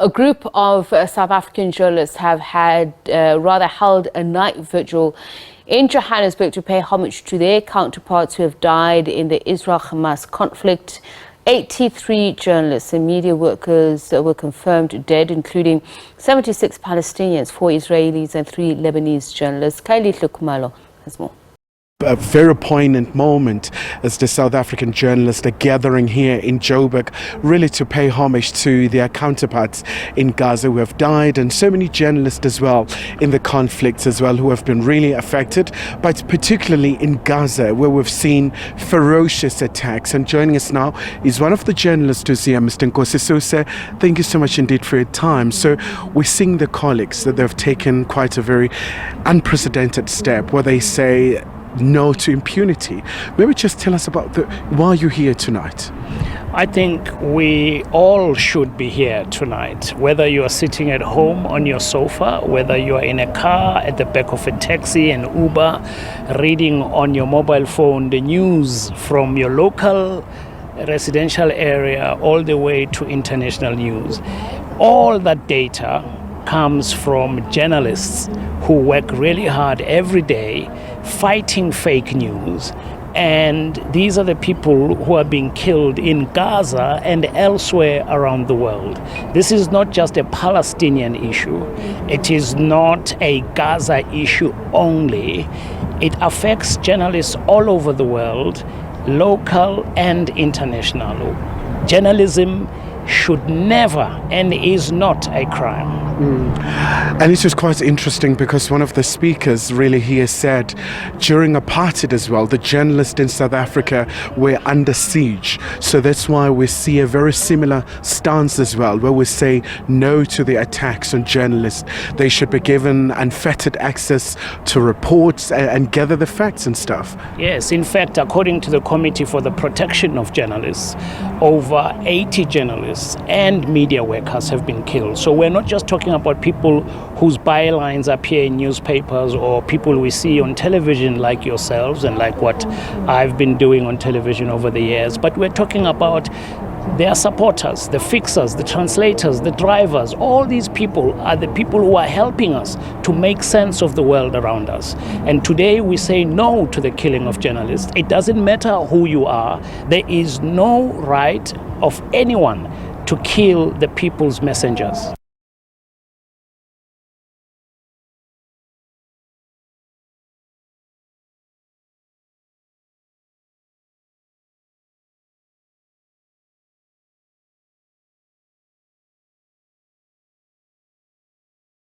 A group of South African journalists have held a night vigil in Johannesburg to pay homage to their counterparts who have died in the Israel-Hamas conflict. 83 journalists and media workers were confirmed dead, including 76 Palestinians, 4 Israelis and 3 Lebanese journalists. Khayelihle Khumalo has more. A very poignant moment as the South African journalists are gathering here in Joburg, really to pay homage to their counterparts in Gaza who have died, and so many journalists as well in the conflicts as well who have been really affected, but particularly in Gaza where we've seen ferocious attacks. And joining us now is one of the journalists who's here, Mr. Nkosi. So, sir, thank you so much indeed for your time. So we're seeing the colleagues that they've taken quite a very unprecedented step where they say no to impunity. Maybe just tell us about why you're here tonight. I think we all should be here tonight, whether you are sitting at home on your sofa, whether you are in a car, at the back of a taxi and Uber, reading on your mobile phone the news from your local residential area all the way to international news. All that data comes from journalists who work really hard every day fighting fake news, and these are the people who are being killed in Gaza and elsewhere around the world. This is not just a Palestinian issue. It is not a Gaza issue only. It affects journalists all over the world, local and international. Journalism should never and is not a crime. And it was quite interesting because one of the speakers really here said during apartheid as well, the journalists in South Africa were under siege. So that's why we see a very similar stance as well, where we say no to the attacks on journalists. They should be given unfettered access to reports and gather the facts and stuff. Yes, in fact, according to the Committee for the Protection of Journalists, over 80 journalists and media workers have been killed. So we're not just talking about people whose bylines appear in newspapers or people we see on television like yourselves and like what I've been doing on television over the years, but we're talking about their supporters, the fixers, the translators, the drivers. All these people are the people who are helping us to make sense of the world around us. And today we say no to the killing of journalists. It doesn't matter who you are. There is no right of anyone to kill the people's messengers.